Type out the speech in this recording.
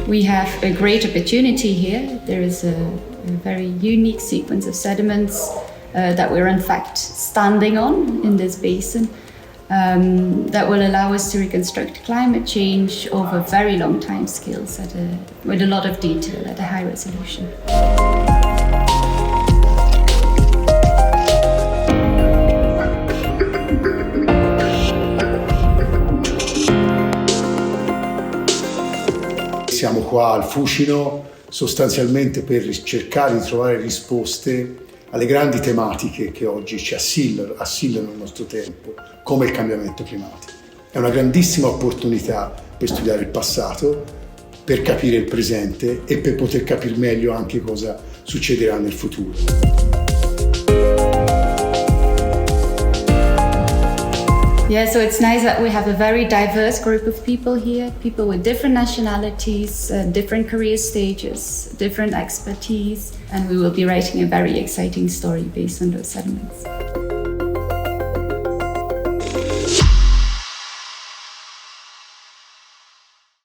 We have a great opportunity here. There is a very unique sequence of sediments that we're in fact standing on in this basin that will allow us to reconstruct climate change over very long time scales with a lot of detail at a high resolution. Siamo qua al Fucino sostanzialmente per cercare di trovare risposte alle grandi tematiche che oggi ci assillano il nostro tempo, come il cambiamento climatico. È una grandissima opportunità per studiare il passato, per capire il presente e per poter capire meglio anche cosa succederà nel futuro. Yeah, so it's nice that we have a very diverse group of people here, people with different nationalities, different career stages, different expertise, and we will be writing a very exciting story based on those sediments.